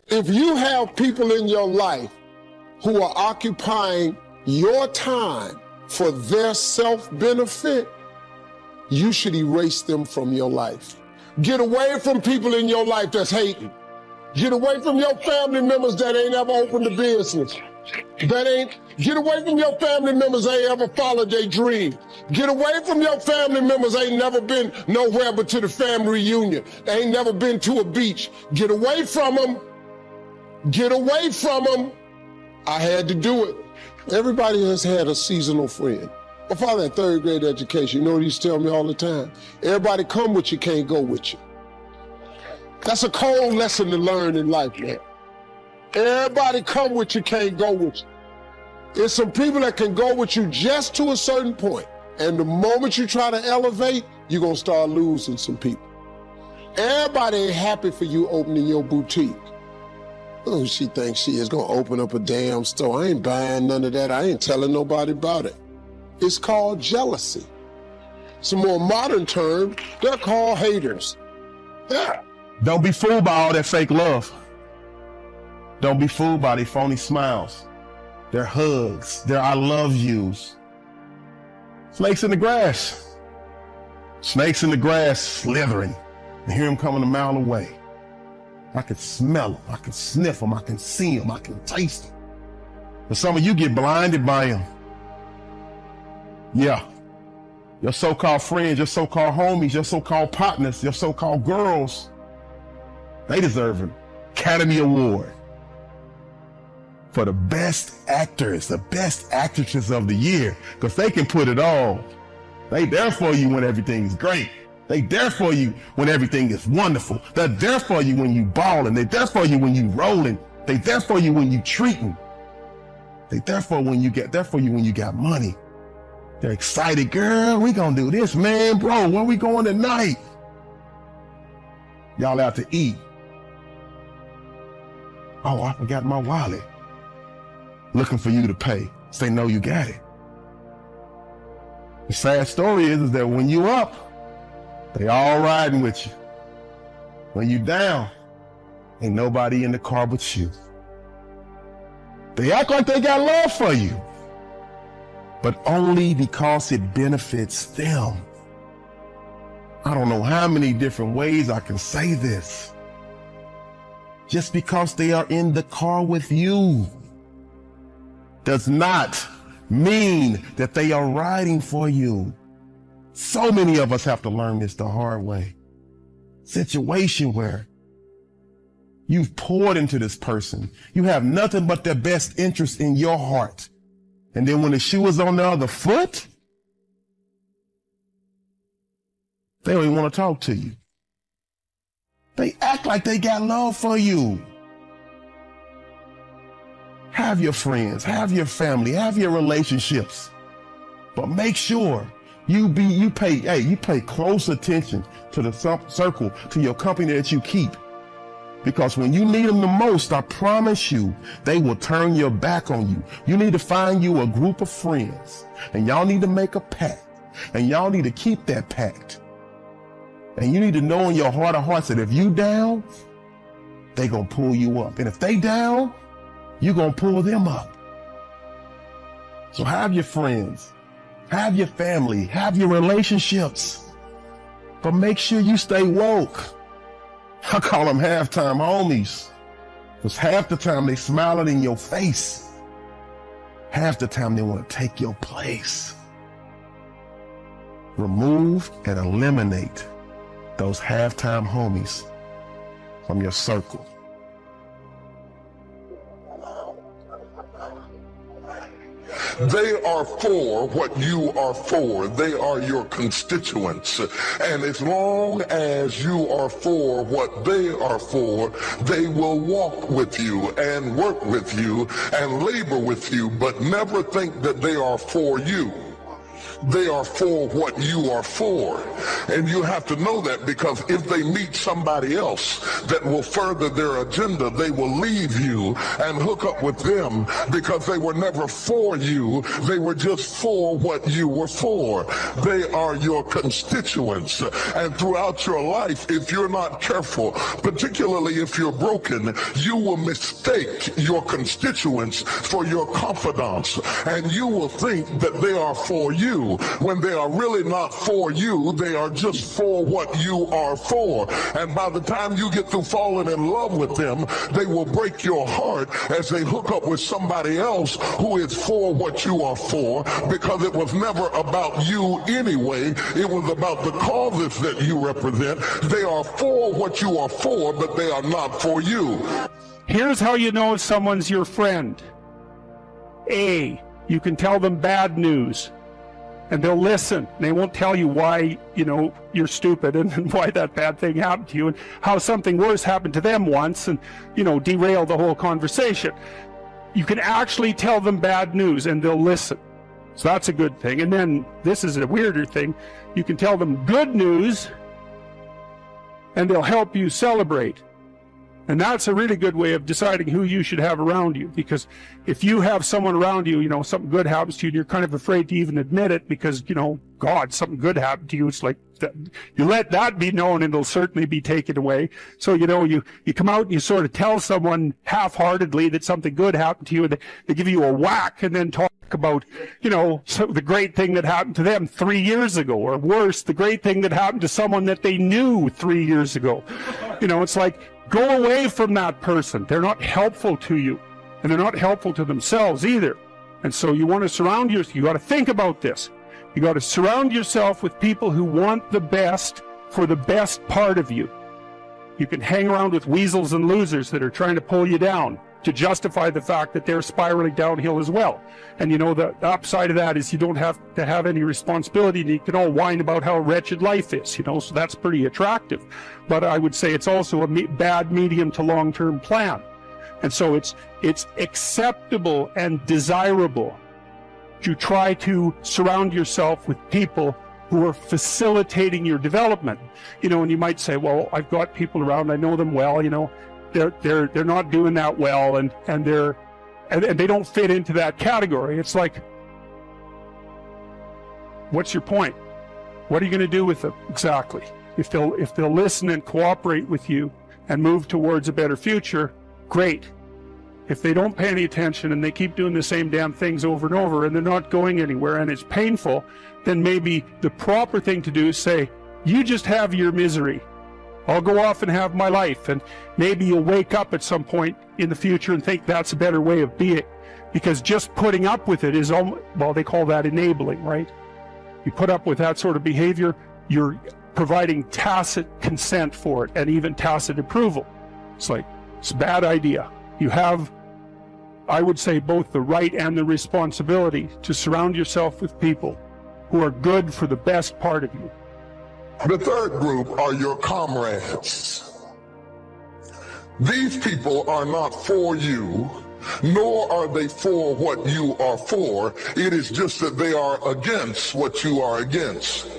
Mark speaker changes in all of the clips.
Speaker 1: If you have people in your life who are occupying your time for their self-benefit, you should erase them from your life. Get away from people in your life that's hating. Get away from your family members that ain't ever opened a business. Get away from your family members that ain't ever followed their dream. Get away from your family members that ain't never been nowhere but to the family reunion. They ain't never been to a beach. Get away from them. Get away from them. I had to do it. Everybody has had a seasonal friend. My father had third grade education. You know what he used to tell me all the time? Everybody come with you, can't go with you. That's a cold lesson to learn in life, man. Everybody come with you, can't go with you. There's some people that can go with you just to a certain point. And the moment you try to elevate, you're gonna start losing some people. Everybody ain't happy for you opening your boutique. Oh, she thinks she is gonna open up a damn store. I ain't buying none of that. I ain't telling nobody about it. It's called jealousy. It's a more modern term. They're called haters. Yeah.
Speaker 2: Don't be fooled by all that fake love. Don't be fooled by their phony smiles, their hugs, their I love yous. Snakes in the grass. Snakes in the grass slithering. And hear them coming a mile away. I can smell them, I can sniff them, I can see them, I can taste them. But some of you get blinded by them. Yeah. Your so-called friends, your so-called homies, your so-called partners, your so-called girls, they deserve an Academy Award for the best actors, the best actresses of the year, because they can put it all. They there for you when everything is great. They there for you when everything is wonderful. They're there for you when you balling. They there for you when you rolling. They there for you when you treating. They there for you when you got money. They're excited, girl, we gonna do this, man, bro, where we going tonight? Y'all out to eat. Oh, I forgot my wallet. Looking for you to pay. Say, no, you got it. The sad story is that when you up, they all riding with you. When you down, ain't nobody in the car but you. They act like they got love for you, but only because it benefits them. I don't know how many different ways I can say this. Just because they are in the car with you does not mean that they are riding for you. So many of us have to learn this the hard way. Situation where you've poured into this person. You have nothing but their best interest in your heart. And then when the shoe is on the other foot, they don't even want to talk to you. They act like they got love for you. Have your friends, have your family, have your relationships, but make sure you pay close attention to the circle, to your company that you keep. Because when you need them the most, I promise you, they will turn your back on you. You need to find you a group of friends, and y'all need to make a pact, and y'all need to keep that pact. And you need to know in your heart of hearts that if you down, they gonna pull you up. And if they down, you gonna pull them up. So have your friends, have your family, have your relationships, but make sure you stay woke. I call them halftime homies, because half the time they smiling in your face. Half the time they want to take your place. Remove and eliminate those halftime homies from your circle.
Speaker 3: They are for what you are for. They are your constituents. And as long as you are for what they are for, they will walk with you and work with you and labor with you, but never think that they are for you. they are for what you are for. And you have to know that, because if they meet somebody else that will further their agenda, they will leave you and hook up with them, because they were never for you. They were just for what you were for. They are your constituents. And throughout your life, if you're not careful, particularly if you're broken, you will mistake your constituents for your confidants. And you will think that they are for you, when they are really not for you. They are just for what you are for. And by the time you get through falling in love with them, they will break your heart as they hook up with somebody else who is for what you are for, because it was never about you anyway. It was about the causes that you represent. They are for what you are for, but they are not for you.
Speaker 4: Here's how you know someone's your friend. A, you can tell them bad news, and they'll listen. They won't tell you why, you're stupid and why that bad thing happened to you and how something worse happened to them once and, derail the whole conversation. You can actually tell them bad news and they'll listen. So that's a good thing. And then this is a weirder thing. You can tell them good news and they'll help you celebrate. And that's a really good way of deciding who you should have around you. Because if you have someone around you, something good happens to you, and you're kind of afraid to even admit it because, God, something good happened to you. It's like, you let that be known and it'll certainly be taken away. So, you come out and you sort of tell someone half-heartedly that something good happened to you, and they give you a whack and then talk about, the great thing that happened to them 3 years ago, or worse, the great thing that happened to someone that they knew 3 years ago. It's like, go away from that person. They're not helpful to you, and they're not helpful to themselves either. And so you want to surround yourself. You got to think about this. You got to surround yourself with people who want the best for the best part of you. You can hang around with weasels and losers that are trying to pull you down to justify the fact that they're spiraling downhill as well. And the upside of that is you don't have to have any responsibility, and you can all whine about how wretched life is, so that's pretty attractive. But I would say it's also a bad medium to long-term plan. And so it's acceptable and desirable to try to surround yourself with people who are facilitating your development. And you might say, well, I've got people around, I know them well, they're not doing that well, and they don't fit into that category. It's like, what's your point? What are you going to do with them exactly? If they'll listen and cooperate with you and move towards a better future, great. If they don't pay any attention and they keep doing the same damn things over and over and they're not going anywhere and it's painful, then maybe the proper thing to do is say, you just have your misery. I'll go off and have my life. And maybe you'll wake up at some point in the future and think that's a better way of being. Because just putting up with it is, well, they call that enabling, right? You put up with that sort of behavior, you're providing tacit consent for it and even tacit approval. It's like, it's a bad idea. You have, I would say, both the right and the responsibility to surround yourself with people who are good for the best part of you.
Speaker 3: The third group are your comrades. These people are not for you, nor are they for what you are for. It is just that they are against what you are against.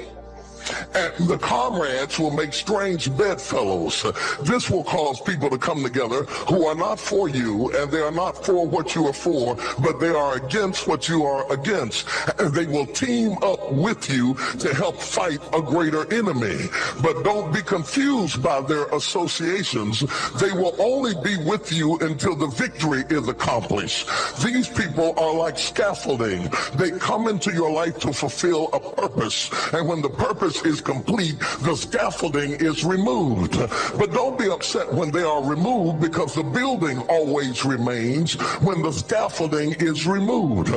Speaker 3: And the comrades will make strange bedfellows. This will cause people to come together who are not for you, and they are not for what you are for, but they are against what you are against. And they will team up with you to help fight a greater enemy. But don't be confused by their associations. They will only be with you until the victory is accomplished. These people are like scaffolding. They come into your life to fulfill a purpose, and when the purpose is complete, the scaffolding is removed. But don't be upset when they are removed, because the building always remains when the scaffolding is removed.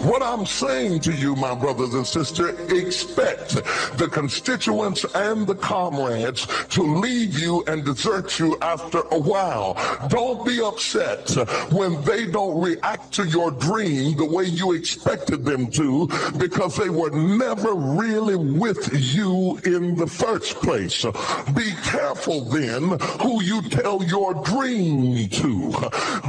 Speaker 3: What I'm saying to you, my brothers and sisters, expect the constituents and the comrades to leave you and desert you after a while. Don't be upset when they don't react to your dream the way you expected them to, because they were never really with you you in the first place. Be careful then who you tell your dream to,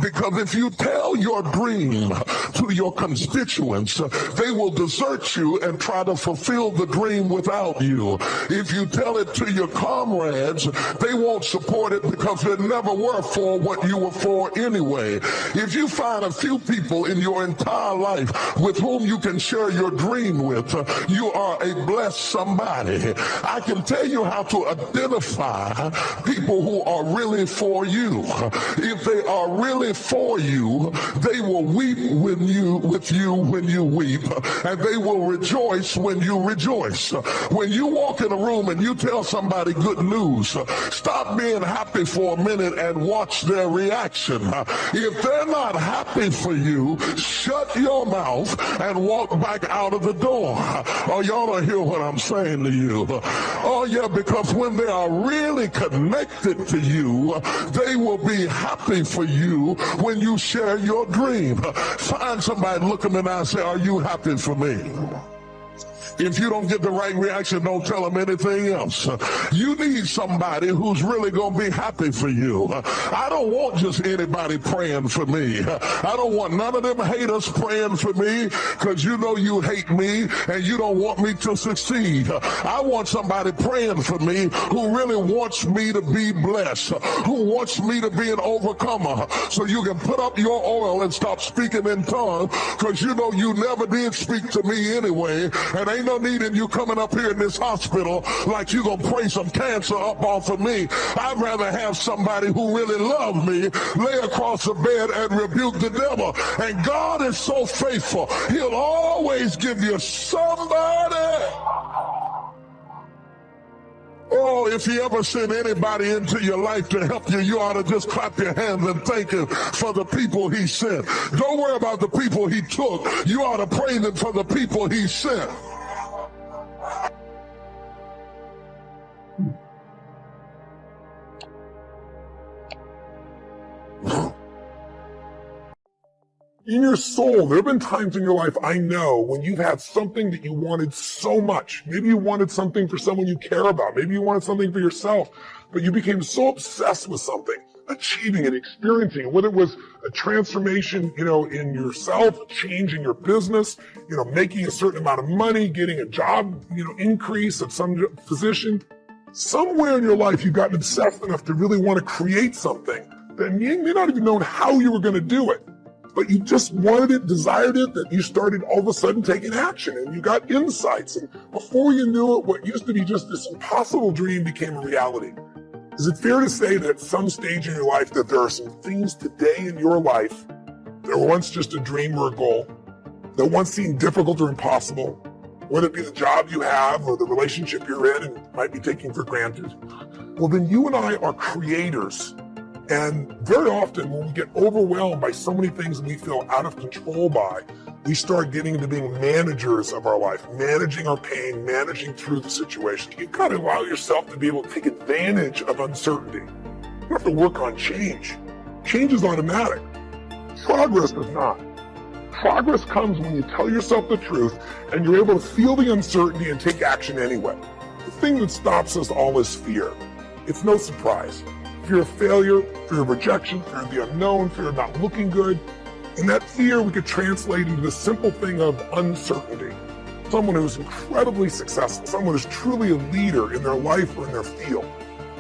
Speaker 3: because if you tell your dream to your constituents, they will desert you and try to fulfill the dream without you. If you tell it to your comrades, they won't support it because they never were for what you were for anyway. If you find a few people in your entire life with whom you can share your dream with, you are a blessed somebody. I can tell you how to identify people who are really for you. If they are really for you, they will weep with you when you weep, and they will rejoice when you rejoice. When you walk in a room and you tell somebody good news, stop being happy for a minute and watch their reaction. If they're not happy for you, shut your mouth and walk back out of the door. Oh, y'all don't hear what I'm saying to you. Oh, yeah, because when they are really connected to you, they will be happy for you when you share your dream. Find somebody, look them in the eye and say, are you happy for me? If you don't get the right reaction, don't tell them anything else. You need somebody who's really going to be happy for you. I don't want just anybody praying for me. I don't want none of them haters praying for me because you know you hate me and you don't want me to succeed. I want somebody praying for me who really wants me to be blessed, who wants me to be an overcomer, so you can put up your oil and stop speaking in tongues because you know you never did speak to me anyway, and ain't no need in you coming up here in this hospital like you gonna pray some cancer up off of me. I'd rather have somebody who really loves me lay across the bed and rebuke the devil. And God is so faithful. He'll always give you somebody. Oh, if he ever sent anybody into your life to help you, you ought to just clap your hands and thank him for the people he sent. Don't worry about the people he took. You ought to praise him for the people he sent.
Speaker 5: In your soul, there have been times in your life, I know, when you've had something that you wanted so much. Maybe you wanted something for someone you care about. Maybe you wanted something for yourself, but you became so obsessed with something, achieving it, experiencing it, whether it was a transformation, in yourself, change in your business, making a certain amount of money, getting a job, increase of some position. Somewhere in your life, you've gotten obsessed enough to really want to create something that you may not even know how you were going to do it. But you just wanted it, desired it, that you started all of a sudden taking action and you got insights. And before you knew it, what used to be just this impossible dream became a reality. Is it fair to say that at some stage in your life that there are some things today in your life that were once just a dream or a goal, that once seemed difficult or impossible, whether it be the job you have or the relationship you're in and might be taking for granted? Well, then you and I are creators. And very often when we get overwhelmed by so many things we feel out of control by, we start getting into being managers of our life, managing our pain, managing through the situation. You've got to allow yourself to be able to take advantage of uncertainty. You have to work on change. Change is automatic. Progress is not. Progress comes when you tell yourself the truth and you're able to feel the uncertainty and take action anyway. The thing that stops us all is fear. It's no surprise. Fear of failure, fear of rejection, fear of the unknown, fear of not looking good. And that fear we could translate into the simple thing of uncertainty. Someone who's incredibly successful, someone who's truly a leader in their life or in their field.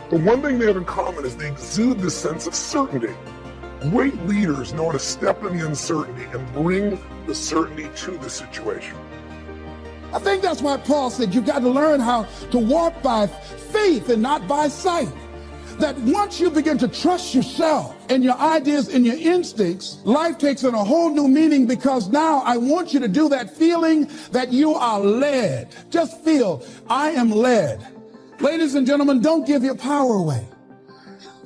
Speaker 5: The one thing they have in common is they exude this sense of certainty. Great leaders know how to step in the uncertainty and bring the certainty to the situation.
Speaker 6: I think that's why Paul said you've got to learn how to walk by faith and not by sight. That once you begin to trust yourself and your ideas and your instincts, life takes on a whole new meaning, because now I want you to do that feeling that you are led. Just feel, I am led. Ladies and gentlemen, don't give your power away.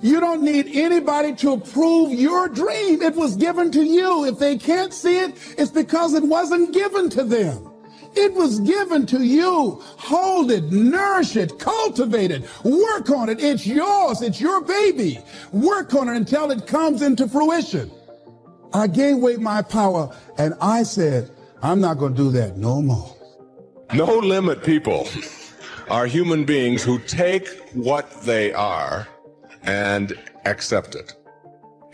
Speaker 6: You don't need anybody to approve your dream. It was given to you. If they can't see it, it's because it wasn't given to them. It was given to you. Hold it, nourish it, cultivate it, work on it. It's yours. It's your baby. Work on it until it comes into fruition. I gave away my power and I said, I'm not going to do that no more.
Speaker 7: No limit, people. are human beings who take what they are and accept it,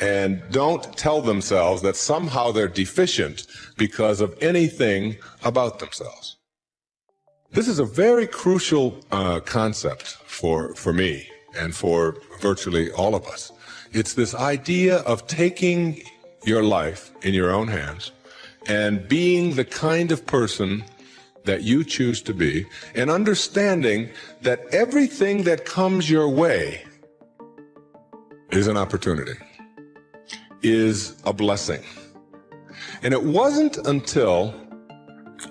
Speaker 7: and don't tell themselves that somehow they're deficient because of anything about themselves. This is a very crucial concept for me and for virtually all of us. It's this idea of taking your life in your own hands and being the kind of person that you choose to be, and understanding that everything that comes your way is an opportunity, is a blessing. And it wasn't until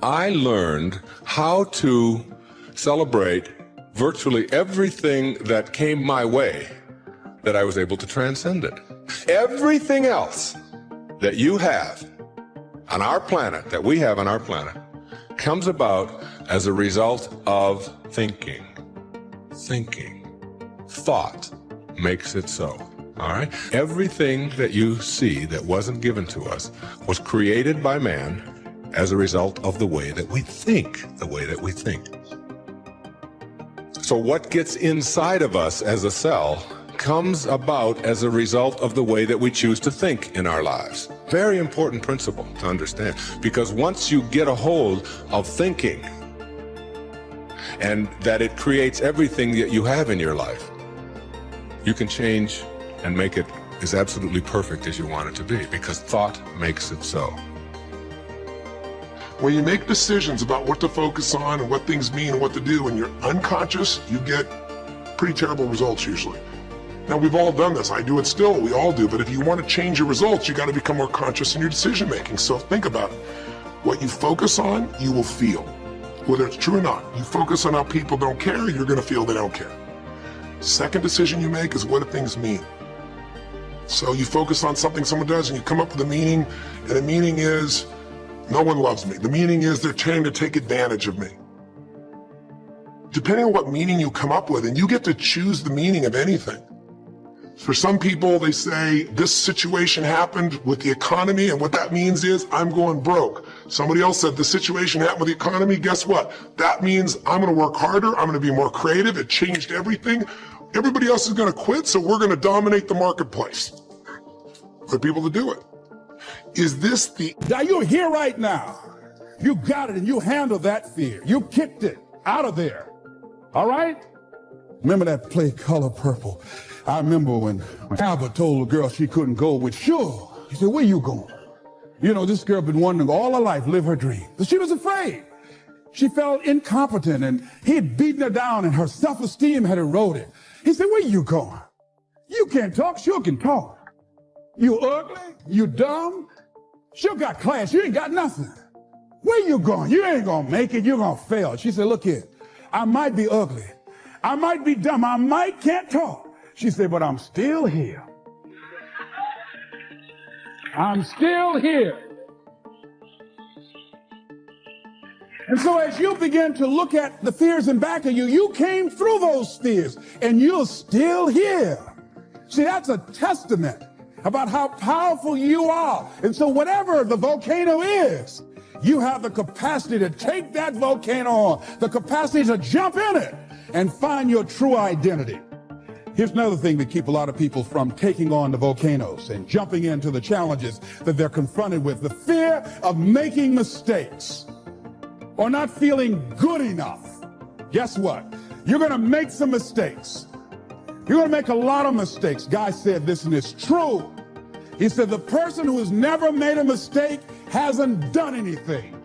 Speaker 7: I learned how to celebrate virtually everything that came my way that I was able to transcend it. Everything else that you have on our planet, that we have on our planet, comes about as a result of thinking. Thought makes it so. All right? Everything that you see that wasn't given to us was created by man as a result of the way that we think, So what gets inside of us as a cell comes about as a result of the way that we choose to think in our lives. Very important principle to understand, because once you get a hold of thinking and that it creates everything that you have in your life, you can change and make it as absolutely perfect as you want it to be, because thought makes it so.
Speaker 5: When you make decisions about what to focus on and what things mean and what to do, and you're unconscious, you get pretty terrible results usually. Now, we've all done this. I do it still. We all do. But if you want to change your results, you got to become more conscious in your decision making. So think about it. What you focus on, you will feel. Whether it's true or not. You focus on how people don't care, you're going to feel they don't care. Second decision you make is what do things mean. So you focus on something someone does and you come up with a meaning, and the meaning is, no one loves me. The meaning is they're trying to take advantage of me. Depending on what meaning you come up with, and you get to choose the meaning of anything. For some people, they say, this situation happened with the economy, and what that means is, I'm going broke. Somebody else said, the situation happened with the economy, guess what? That means I'm gonna work harder, I'm gonna be more creative, it changed everything. Everybody else is gonna quit, so we're gonna dominate the marketplace. For people to do it. Is this the...
Speaker 6: Now you're here right now. You got it and you handled that fear. You kicked it out of there. All right? Remember that play Color Purple? I remember when Albert told the girl she couldn't go with Sure. He said, where you going? You know, this girl been wanting all her life live her dream. But she was afraid. She felt incompetent and he had beaten her down and her self-esteem had eroded. He said, where you going? You can't talk, Sure can talk. You ugly, you dumb, Sure got class, you ain't got nothing. Where you going? You ain't gonna make it, you're gonna fail. She said, look here, I might be ugly, I might be dumb, I might can't talk. She said, but I'm still here. I'm still here. And so as you begin to look at the fears in back of you, you came through those fears and you're still here. See, that's a testament about how powerful you are. And so whatever the volcano is, you have the capacity to take that volcano on, the capacity to jump in it and find your true identity. Here's another thing that keeps a lot of people from taking on the volcanoes and jumping into the challenges that they're confronted with. The fear of making mistakes or not feeling good enough. Guess what? You're going to make some mistakes. You're going to make a lot of mistakes. Guy said this, and it's true. He said, the person who has never made a mistake hasn't done anything.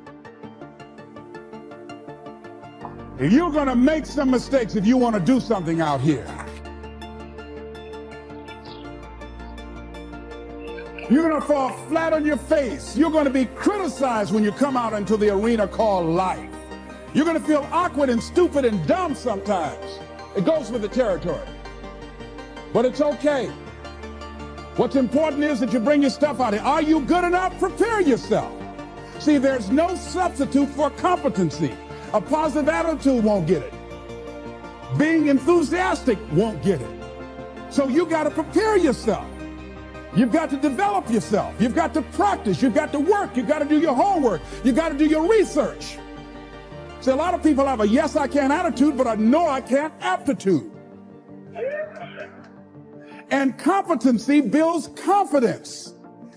Speaker 6: You're going to make some mistakes if you want to do something out here. You're going to fall flat on your face. You're going to be criticized when you come out into the arena called life. You're going to feel awkward and stupid and dumb sometimes. It goes with the territory. But it's okay. What's important is that you bring your stuff out here. Are you good enough? Prepare yourself. See, there's no substitute for competency. A positive attitude won't get it. Being enthusiastic won't get it. So you got to prepare yourself. You've got to develop yourself. You've got to practice. You've got to work. You've got to do your homework. You've got to do your research. See, a lot of people have a yes, I can attitude, but a no, I can't aptitude. And competency builds confidence.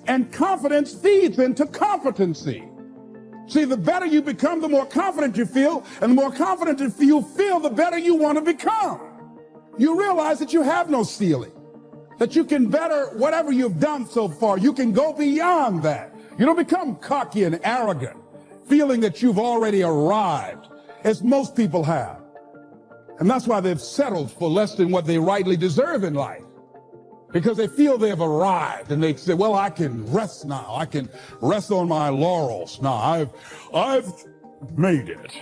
Speaker 6: And confidence feeds into competency. See, the better you become, the more confident you feel. And the more confident you feel, the better you want to become. You realize that you have no ceiling. That you can better whatever you've done so far. You can go beyond that. You don't become cocky and arrogant, feeling that you've already arrived, as most people have. And that's why they've settled for less than what they rightly deserve in life. Because they feel they've arrived, and they say, well, I can rest now. I can rest on my laurels now. I've made it.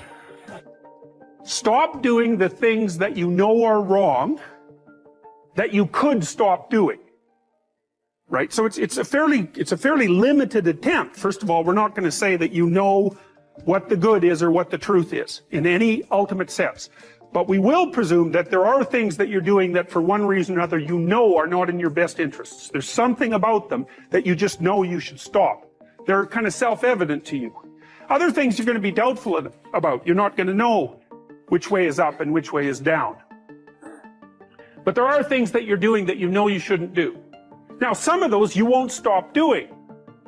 Speaker 4: Stop doing the things that you know are wrong that you could stop doing. Right? So it's a fairly limited attempt. First of all, we're not going to say that you know what the good is or what the truth is in any ultimate sense. But we will presume that there are things that you're doing that for one reason or another you know are not in your best interests. There's something about them that you just know you should stop. They're kind of self-evident to you. Other things you're going to be doubtful about. You're not going to know which way is up and which way is down. But there are things that you're doing that you know you shouldn't do. Now, some of those you won't stop doing.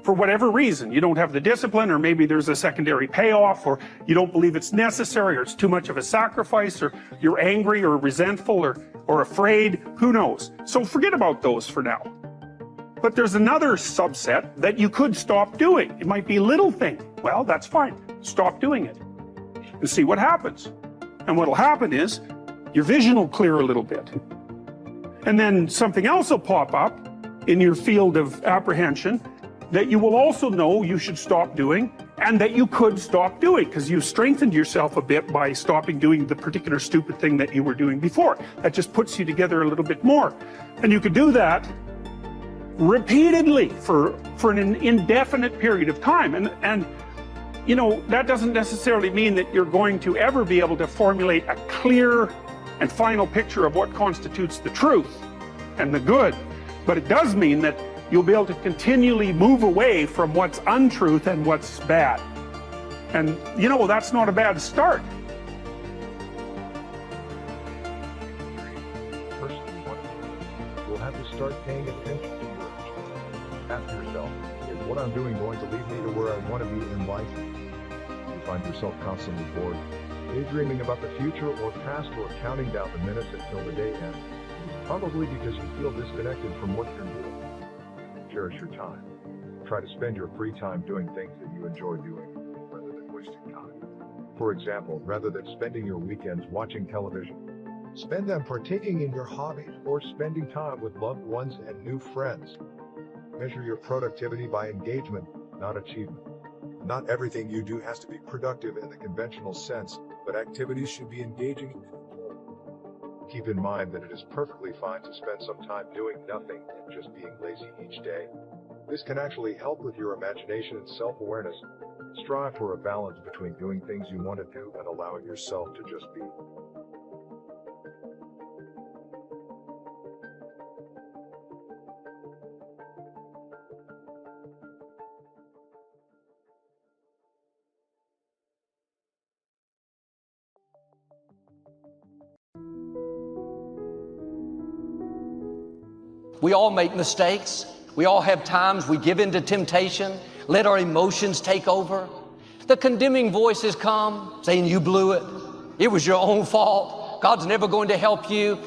Speaker 4: For whatever reason, you don't have the discipline, or maybe there's a secondary payoff, or you don't believe it's necessary, or it's too much of a sacrifice, or you're angry or resentful or afraid, who knows? So forget about those for now. But there's another subset that you could stop doing. It might be a little thing. Well, that's fine. Stop doing it and see what happens. And what'll happen is your vision will clear a little bit. And then something else will pop up in your field of apprehension that you will also know you should stop doing, and that you could stop doing, because you've strengthened yourself a bit by stopping doing the particular stupid thing that you were doing before. That just puts you together a little bit more. And you could do that repeatedly for an indefinite period of time. And you know, that doesn't necessarily mean that you're going to ever be able to formulate a clear and final picture of what constitutes the truth and the good. But it does mean that you'll be able to continually move away from what's untruth and what's bad. And, you know, that's not a bad start.
Speaker 8: First, you'll have to start paying attention to your actions. Ask yourself, is what I'm doing going to lead me to where I want to be in life? You find yourself constantly bored, daydreaming about the future or past, or counting down the minutes until the day ends. Probably because you feel disconnected from what you're doing. Cherish your time. Try to spend your free time doing things that you enjoy doing, rather than wasting time. For example, rather than spending your weekends watching television, spend them partaking in your hobbies or spending time with loved ones and new friends. Measure your productivity by engagement, not achievement. Not everything you do has to be productive in the conventional sense, but activities should be engaging. Keep in mind that it is perfectly fine to spend some time doing nothing and just being lazy each day. This can actually help with your imagination and self-awareness. Strive for a balance between doing things you want to do and allowing yourself to just be.
Speaker 9: We all make mistakes. We all have times we give in to temptation, let our emotions take over. The condemning voices come saying, you blew it. It was your own fault. God's never going to help you.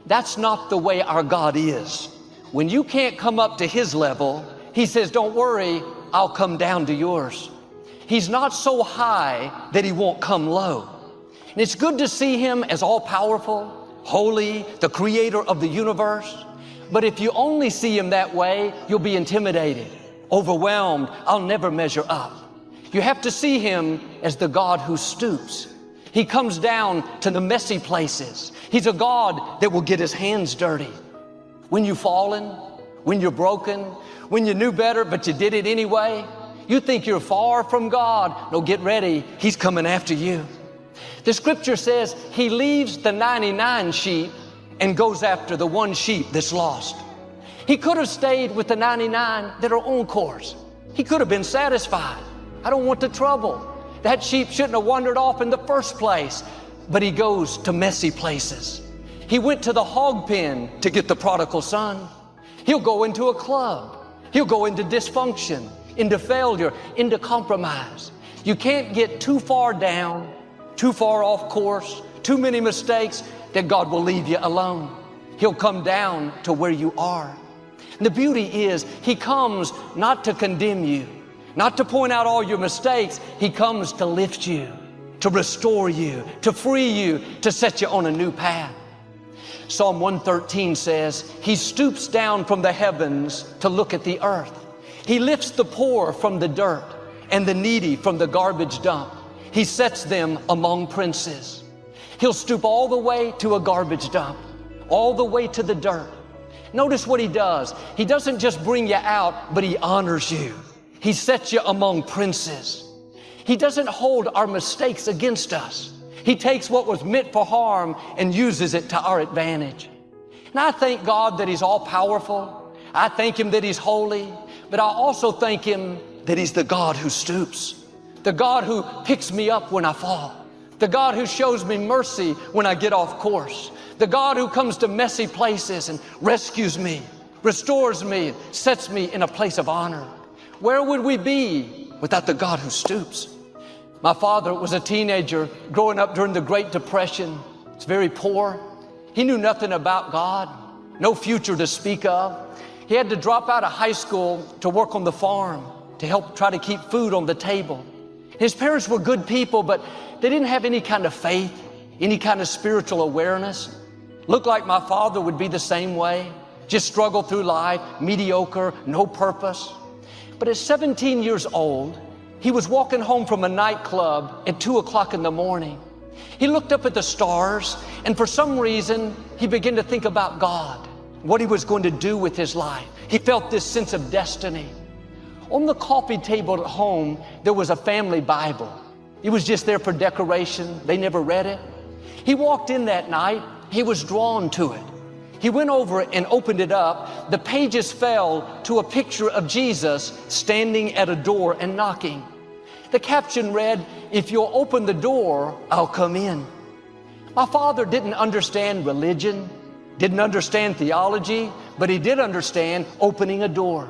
Speaker 9: That's not the way our God is. When you can't come up to His level, He says, don't worry, I'll come down to yours. He's not so high that He won't come low. And it's good to see Him as all-powerful, holy, the creator of the universe. But if you only see Him that way, you'll be intimidated, overwhelmed. I'll never measure up. You have to see Him as the God who stoops. He comes down to the messy places. He's a God that will get His hands dirty. When you've fallen, when you're broken, when you knew better but you did it anyway, you think you're far from God. No, get ready. He's coming after you. The scripture says He leaves the 99 sheep and goes after the one sheep that's lost. He could have stayed with the 99 that are on course. He could have been satisfied. I don't want the trouble. That sheep shouldn't have wandered off in the first place, but he goes to messy places. He went to the hog pen to get the prodigal son. He'll go into a club. He'll go into dysfunction, into failure, into compromise. You can't get too far down, too far off course, too many mistakes that God will leave you alone. He'll come down to where you are. And the beauty is, He comes not to condemn you, not to point out all your mistakes. He comes to lift you, to restore you, to free you, to set you on a new path. Psalm 113 says, He stoops down from the heavens to look at the earth. He lifts the poor from the dirt and the needy from the garbage dump. He sets them among princes. He'll stoop all the way to a garbage dump, all the way to the dirt. Notice what He does. He doesn't just bring you out, but He honors you. He sets you among princes. He doesn't hold our mistakes against us. He takes what was meant for harm and uses it to our advantage. And I thank God that He's all-powerful. I thank Him that He's holy. But I also thank Him that He's the God who stoops, the God who picks me up when I fall, the God who shows me mercy when I get off course, the God who comes to messy places and rescues me, restores me, and sets me in a place of honor. Where would we be without the God who stoops? My father was a teenager growing up during the Great Depression. He's very poor. He knew nothing about God, no future to speak of. He had to drop out of high school to work on the farm to help try to keep food on the table. His parents were good people, but they didn't have any kind of faith, any kind of spiritual awareness. Looked like my father would be the same way, just struggle through life, mediocre, no purpose. But at 17 years old, he was walking home from a nightclub at 2 o'clock in the morning. He looked up at the stars, and for some reason, he began to think about God, what He was going to do with his life. He felt this sense of destiny. On the coffee table at home, there was a family Bible. It was just there for decoration. They never read it. He walked in that night. He was drawn to it. He went over and opened it up. The pages fell to a picture of Jesus standing at a door and knocking. The caption read, "If you'll open the door, I'll come in." My father didn't understand religion, didn't understand theology, but he did understand opening a door.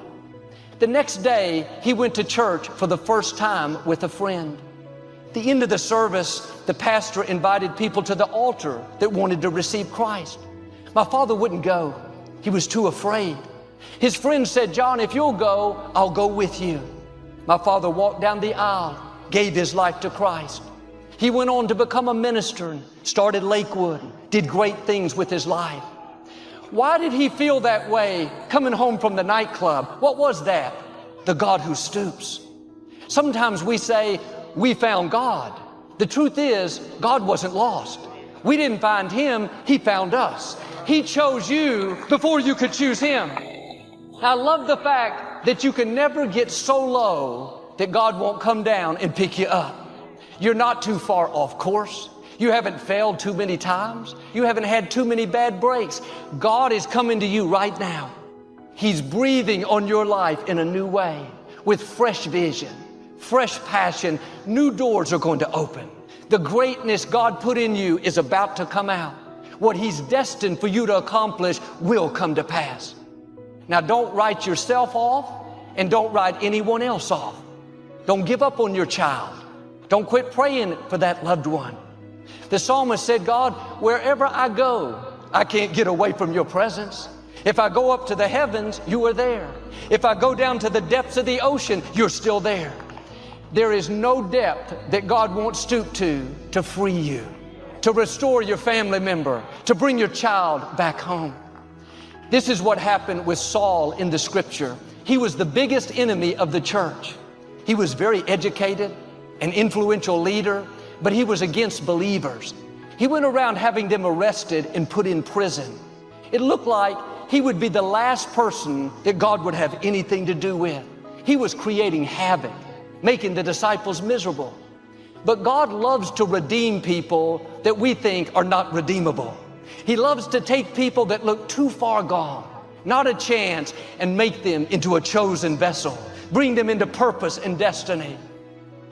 Speaker 9: The next day, he went to church for the first time with a friend. At the end of the service, the pastor invited people to the altar that wanted to receive Christ. My father wouldn't go. He was too afraid. His friend said, "John, if you'll go, I'll go with you." My father walked down the aisle, gave his life to Christ. He went on to become a minister and started Lakewood, did great things with his life. Why did he feel that way coming home from the nightclub? What was that? The God who stoops. Sometimes we say, we found God. The truth is, God wasn't lost. We didn't find Him, He found us. He chose you before you could choose Him. I love the fact that you can never get so low that God won't come down and pick you up. You're not too far off course. You haven't failed too many times. You haven't had too many bad breaks. God is coming to you right now. He's breathing on your life in a new way with fresh vision, fresh passion. New doors are going to open. The greatness God put in you is about to come out. What He's destined for you to accomplish will come to pass. Now, don't write yourself off and don't write anyone else off. Don't give up on your child. Don't quit praying for that loved one. The psalmist said, "God, wherever I go, I can't get away from your presence. If I go up to the heavens, you are there. If I go down to the depths of the ocean, you're still there." There is no depth that God won't stoop to free you, to restore your family member, to bring your child back home. This is what happened with Saul in the scripture. He was the biggest enemy of the church. He was very educated, an influential leader, but he was against believers. He went around having them arrested and put in prison. It looked like he would be the last person that God would have anything to do with. He was creating havoc, making the disciples miserable. But God loves to redeem people that we think are not redeemable. He loves to take people that look too far gone, not a chance, and make them into a chosen vessel, bring them into purpose and destiny.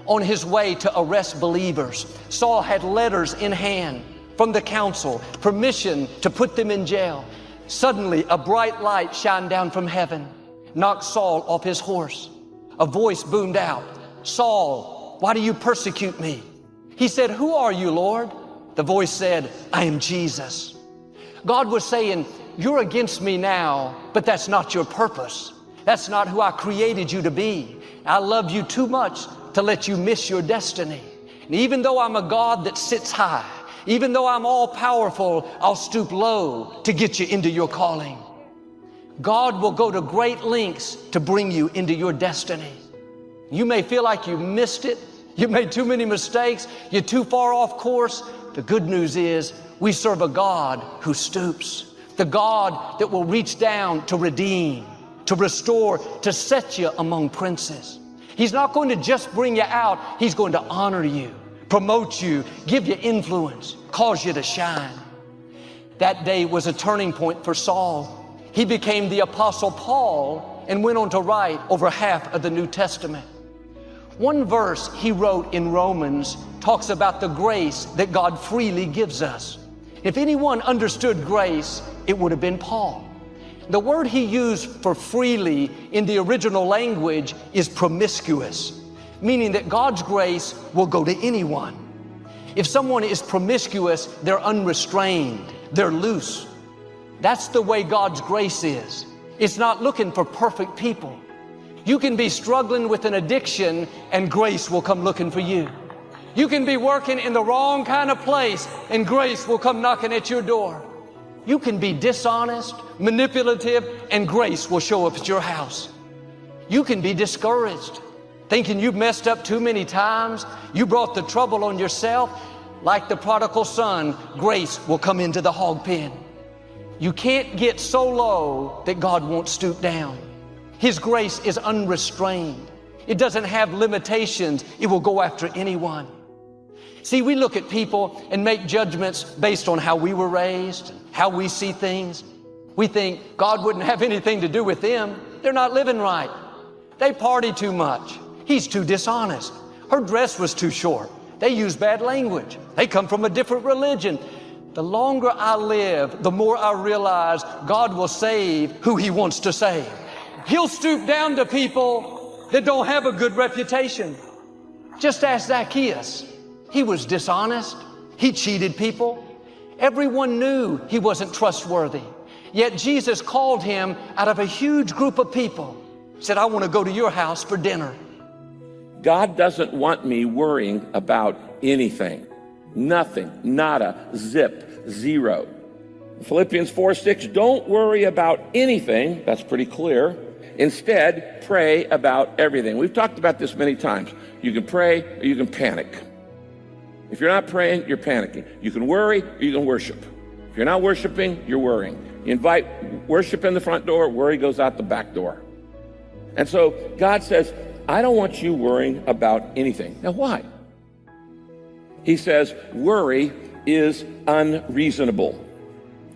Speaker 9: on his way to arrest believers. Saul had letters in hand from the council, permission to put them in jail. Suddenly, a bright light shined down from heaven, knocked Saul off his horse. A voice boomed out, "Saul, why do you persecute me?" He said, "Who are you, Lord?" The voice said, "I am Jesus." God was saying, "You're against me now, but that's not your purpose. That's not who I created you to be. I love you too much to let you miss your destiny. And even though I'm a God that sits high, even though I'm all powerful, I'll stoop low to get you into your calling." God will go to great lengths to bring you into your destiny. You may feel like you missed it. You made too many mistakes. You're too far off course. The good news is we serve a God who stoops, the God that will reach down to redeem, to restore, to set you among princes. He's not going to just bring you out. He's going to honor you, promote you, give you influence, cause you to shine. That day was a turning point for Saul. He became the Apostle Paul and went on to write over half of the New Testament. One verse he wrote in Romans talks about the grace that God freely gives us. If anyone understood grace, it would have been Paul. The word he used for freely in the original language is promiscuous, meaning that God's grace will go to anyone. If someone is promiscuous, they're unrestrained, they're loose. That's the way God's grace is. It's not looking for perfect people. You can be struggling with an addiction and grace will come looking for you. You can be working in the wrong kind of place and grace will come knocking at your door. You can be dishonest, manipulative, and grace will show up at your house. You can be discouraged, thinking you've messed up too many times. You brought the trouble on yourself. Like the prodigal son, grace will come into the hog pen. You can't get so low that God won't stoop down. His grace is unrestrained. It doesn't have limitations. It will go after anyone. See, we look at people and make judgments based on how we were raised, how we see things. We think God wouldn't have anything to do with them. They're not living right. They party too much. He's too dishonest. Her dress was too short. They use bad language. They come from a different religion. The longer I live, the more I realize God will save who He wants to save. He'll stoop down to people that don't have a good reputation. Just ask Zacchaeus. He was dishonest. He cheated people. Everyone knew he wasn't trustworthy. Yet Jesus called him out of a huge group of people. Said, "I want to go to your house for dinner."
Speaker 10: God doesn't want me worrying about anything. Nothing, nada, zip, zero. Philippians 4:6, don't worry about anything. That's pretty clear. Instead, pray about everything. We've talked about this many times. You can pray or you can panic. If you're not praying, you're panicking. You can worry or you can worship. If you're not worshiping, you're worrying. You invite worship in the front door, worry goes out the back door. And so God says, I don't want you worrying about anything. Now, why? He says, worry is unreasonable.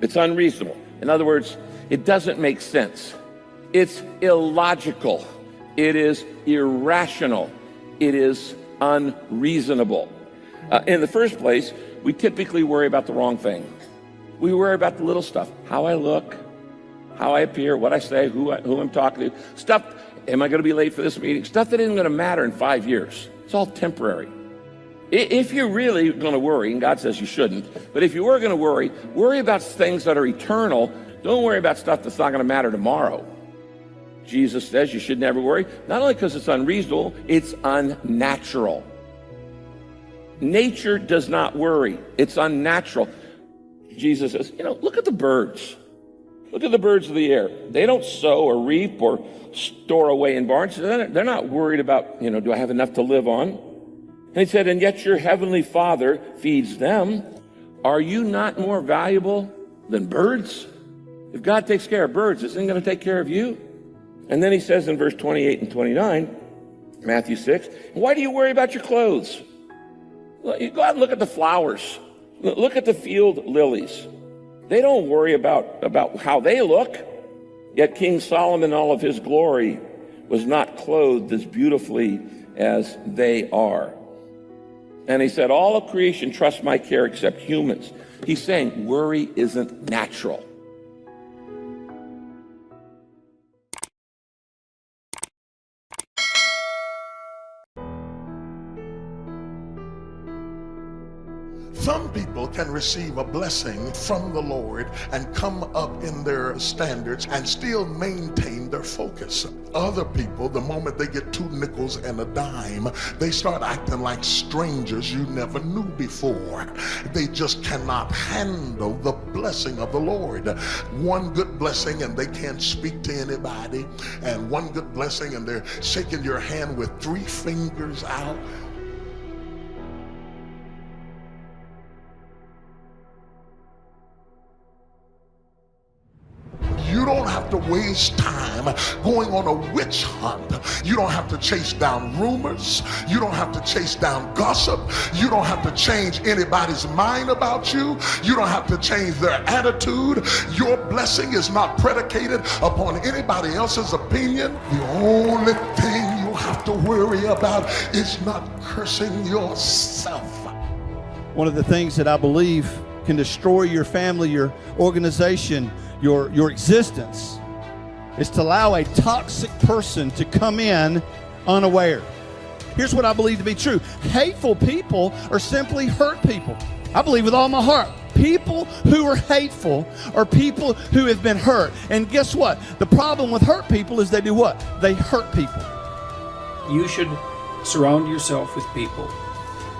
Speaker 10: It's unreasonable. In other words, it doesn't make sense. It's illogical. It is irrational. It is unreasonable. In the first place, we typically worry about the wrong thing. We worry about the little stuff. How I look, how I appear, what I say, who I'm talking to. Stuff, am I going to be late for this meeting? Stuff that isn't going to matter in 5 years. It's all temporary. If you're really going to worry, and God says you shouldn't, but if you were going to worry about things that are eternal. Don't worry about stuff that's not going to matter tomorrow. Jesus says you should never worry, not only because it's unreasonable, it's unnatural. Nature does not worry. It's unnatural. Jesus says, look at the birds. Look at the birds of the air. They don't sow or reap or store away in barns. They're not worried about, do I have enough to live on? And he said, and yet your heavenly Father feeds them. Are you not more valuable than birds? If God takes care of birds, isn't He going to take care of you? And then he says in verse 28 and 29, Matthew 6, why do you worry about your clothes? You go out and look at the flowers. Look at the field lilies. They don't worry about how they look. Yet King Solomon in all of his glory was not clothed as beautifully as they are. And he said, all of creation trusts my care except humans. He's saying worry isn't natural.
Speaker 11: Some people can receive a blessing from the Lord and come up in their standards and still maintain their focus. Other people, the moment they get 2 nickels and a dime, they start acting like strangers you never knew before. They just cannot handle the blessing of the Lord. One good blessing and they can't speak to anybody, and one good blessing and they're shaking your hand with 3 fingers out. You don't have to waste time going on a witch hunt. You don't have to chase down rumors. You don't have to chase down gossip. You don't have to change anybody's mind about you. You don't have to change their attitude. Your blessing is not predicated upon anybody else's opinion. The only thing you have to worry about is not cursing yourself.
Speaker 12: One of the things that I believe can destroy your family, your organization, your existence, is to allow a toxic person to come in unaware. Here's what I believe to be true. Hateful people are simply hurt people. I believe with all my heart. People who are hateful are people who have been hurt. And guess what? The problem with hurt people is they do what? They hurt people.
Speaker 13: You should surround yourself with people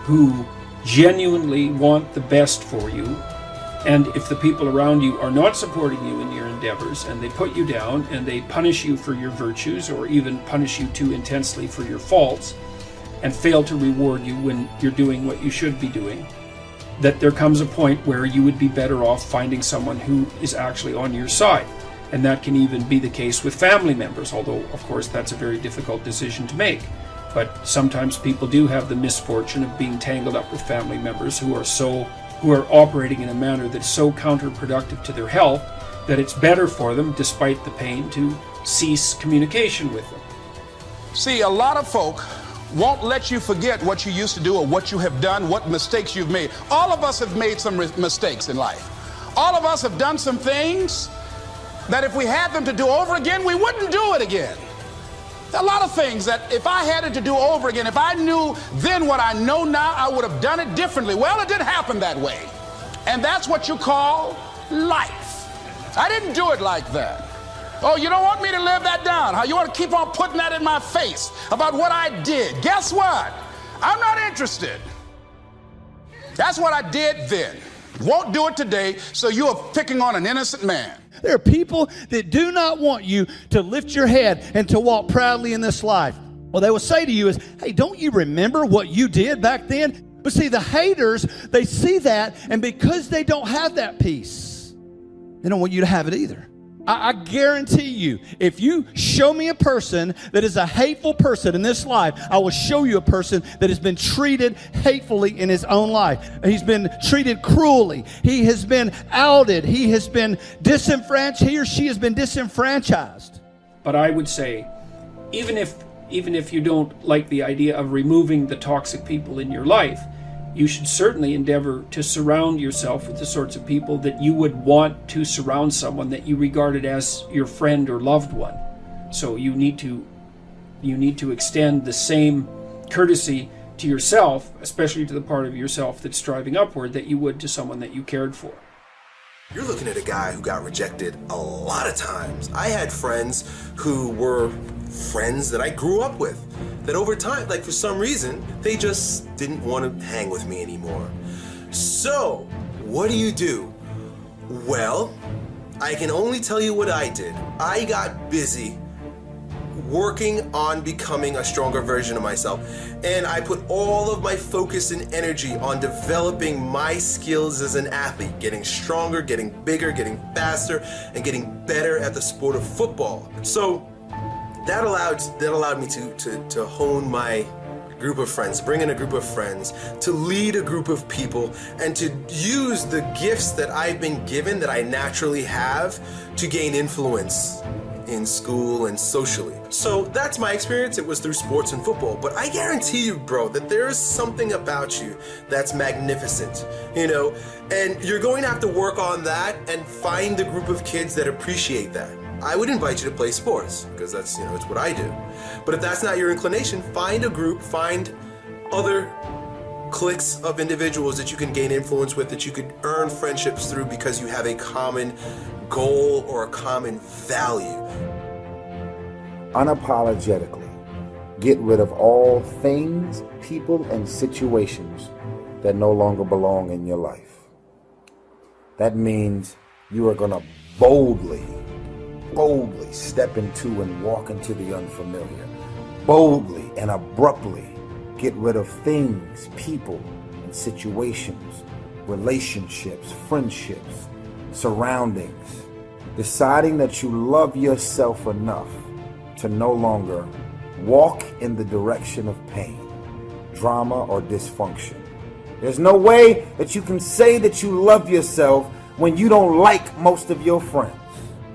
Speaker 13: who genuinely want the best for you. And if the people around you are not supporting you in your endeavors, and they put you down and they punish you for your virtues, or even punish you too intensely for your faults, and fail to reward you when you're doing what you should be doing, that there comes a point where you would be better off finding someone who is actually on your side. And that can even be the case with family members, although of course that's a very difficult decision to make. But sometimes people do have the misfortune of being tangled up with family members who are operating in a manner that's so counterproductive to their health that it's better for them, despite the pain, to cease communication with them.
Speaker 14: See, a lot of folk won't let you forget what you used to do or what you have done, what mistakes you've made. All of us have made some mistakes in life. All of us have done some things that if we had them to do over again, we wouldn't do it again. A lot of things that if I had it to do over again, if I knew then what I know now, I would have done it differently. Well, it didn't happen that way. And that's what you call life. I didn't do it like that. Oh, you don't want me to live that down, huh? You want to keep on putting that in my face about what I did. Guess what? I'm not interested. That's what I did then. Won't do it today, so you are picking on an innocent man.
Speaker 12: There are people that do not want you to lift your head and to walk proudly in this life. Well, they will say to you is, hey, don't you remember what you did back then? But see, the haters, they see that, and because they don't have that peace, they don't want you to have it either. I guarantee you, if you show me a person that is a hateful person in this life, I will show you a person that has been treated hatefully in his own life. He's been treated cruelly. He has been outed. He has been disenfranchised. He or she has been disenfranchised.
Speaker 13: But I would say, even if you don't like the idea of removing the toxic people in your life, you should certainly endeavor to surround yourself with the sorts of people that you would want to surround someone that you regarded as your friend or loved one. So you need to extend the same courtesy to yourself, especially to the part of yourself that's striving upward, that you would to someone that you cared for.
Speaker 15: You're looking at a guy who got rejected a lot of times. I had friends who were friends that I grew up with, that over time, like for some reason, they just didn't want to hang with me anymore. So, what do? Well, I can only tell you what I did. I got busy working on becoming a stronger version of myself. And I put all of my focus and energy on developing my skills as an athlete, getting stronger, getting bigger, getting faster, and getting better at the sport of football. So that allowed me to hone my group of friends, bring in a group of friends, to lead a group of people, and to use the gifts that I've been given, that I naturally have, to gain influence in school and socially. So that's my experience. It was through sports and football. But I guarantee you, bro, that there is something about you that's magnificent, you know, and you're going to have to work on that and find a group of kids that appreciate that. I would invite you to play sports because that's, you know, it's what I do. But if that's not your inclination, find a group, find other cliques of individuals that you can gain influence with, that you could earn friendships through because you have a common goal or a common value.
Speaker 16: Unapologetically get rid of all things, people, and situations that no longer belong in your life. That means you are going to boldly step into and walk into the unfamiliar. Boldly and abruptly get rid of things, people, and situations, relationships, friendships, surroundings. Deciding that you love yourself enough to no longer walk in the direction of pain, drama, or dysfunction. There's no way that you can say that you love yourself when you don't like most of your friends.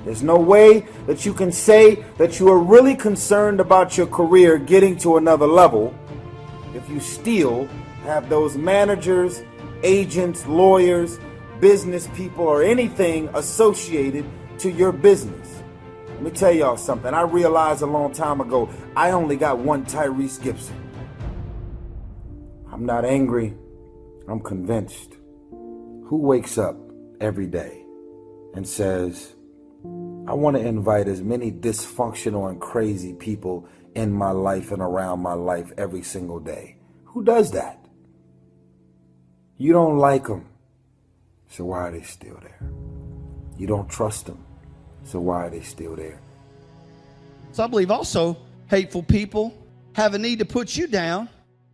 Speaker 16: There's no way that you can say that you are really concerned about your career getting to another level if you still have those managers, agents, lawyers, business people, or anything associated to your business. Let me tell y'all something. I realized a long time ago, I only got one Tyrese Gibson. I'm not angry. I'm convinced. Who wakes up every day and says, I want to invite as many dysfunctional and crazy people in my life and around my life every single day? Who does that? You don't like them, so why are they still there? You don't trust them, so why are they still there?
Speaker 12: So I believe also hateful people have a need to put you down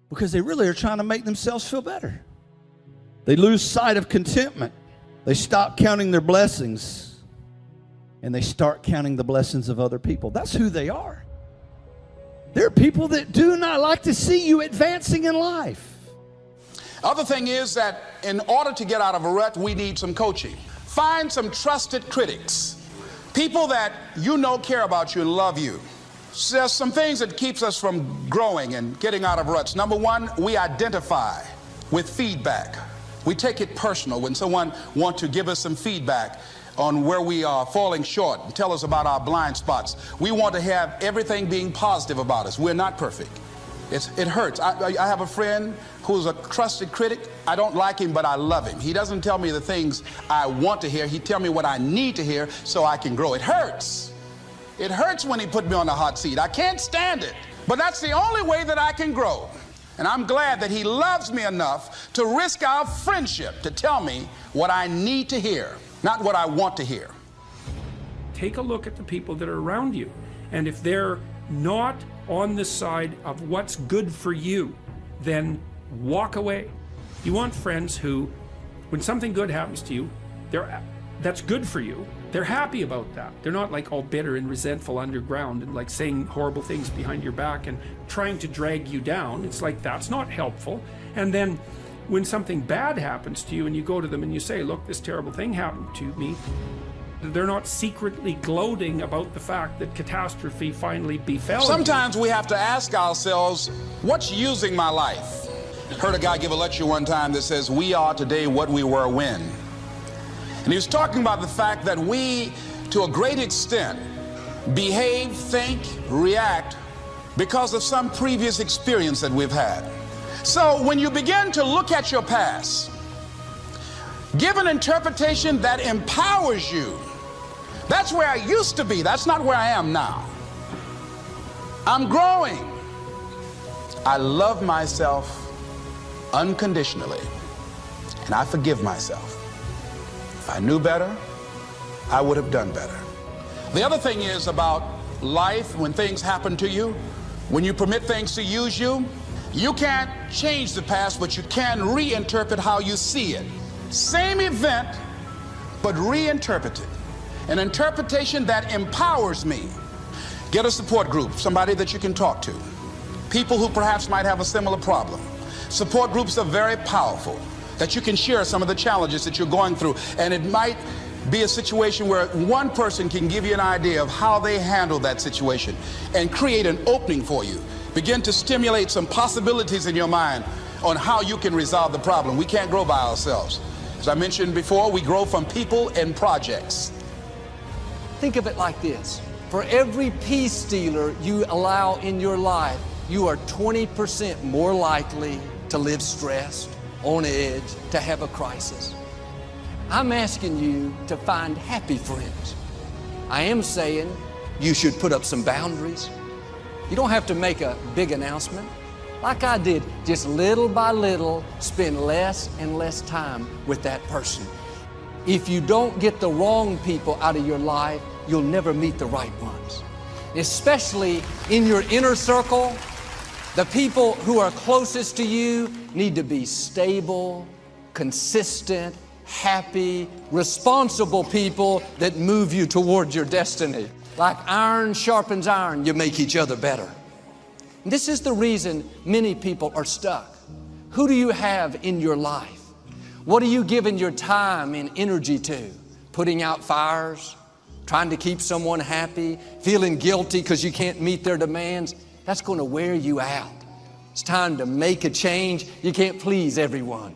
Speaker 12: because they really are trying to make themselves feel better. They lose sight of contentment. They stop counting their blessings and they start counting the blessings of other people. That's who they are. There are people that do not like to see you advancing in life.
Speaker 14: Other thing is that in order to get out of a rut, we need some coaching. Find some trusted critics, people that you know care about you and love you. So there's some things that keeps us from growing and getting out of ruts. Number one, we identify with feedback. We take it personal when someone wants to give us some feedback on where we are falling short and tell us about our blind spots. We want to have everything being positive about us. We're not perfect. It hurts. I have a friend who's a trusted critic. I don't like him, but I love him. He doesn't tell me the things I want to hear. He tells me what I need to hear so I can grow. It hurts. It hurts when he put me on the hot seat. I can't stand it. But that's the only way that I can grow. And I'm glad that he loves me enough to risk our friendship to tell me what I need to hear, not what I want to hear.
Speaker 13: Take a look at the people that are around you. And if they're not on the side of what's good for you, then walk away. You want friends who, when something good happens to you, that's good for you. They're happy about that. They're not like all bitter and resentful underground and like saying horrible things behind your back and trying to drag you down. It's like that's not helpful. And then when something bad happens to you and you go to them and you say, look, this terrible thing happened to me, they're not secretly gloating about the fact that catastrophe finally befell.
Speaker 14: Sometimes we have to ask ourselves, what's using my life? Heard a guy give a lecture one time that says, we are today what we were when. And he was talking about the fact that we, to a great extent, behave, think, react because of some previous experience that we've had. So when you begin to look at your past, give an interpretation that empowers you. That's where I used to be. That's not where I am now. I'm growing. I love myself unconditionally, and I forgive myself. If I knew better, I would have done better. The other thing is about life, when things happen to you, when you permit things to use you, you can't change the past, but you can reinterpret how you see it. Same event, but reinterpret it. An interpretation that empowers me. Get a support group, somebody that you can talk to. People who perhaps might have a similar problem. Support groups are very powerful, that you can share some of the challenges that you're going through, and it might be a situation where one person can give you an idea of how they handle that situation and create an opening for you. Begin to stimulate some possibilities in your mind on how you can resolve the problem. We can't grow by ourselves. As I mentioned before, we grow from people and projects.
Speaker 9: Think of it like this. For every peace stealer you allow in your life, you are 20% more likely to live stressed, on edge, to have a crisis. I'm asking you to find happy friends. I am saying you should put up some boundaries. You don't have to make a big announcement. Like I did, just little by little, spend less and less time with that person. If you don't get the wrong people out of your life, you'll never meet the right ones. Especially in your inner circle, the people who are closest to you need to be stable, consistent, happy, responsible people that move you toward your destiny. Like iron sharpens iron, you make each other better. And this is the reason many people are stuck. Who do you have in your life? What are you giving your time and energy to? Putting out fires? Trying to keep someone happy? Feeling guilty because you can't meet their demands? That's going to wear you out. It's time to make a change. You can't please everyone.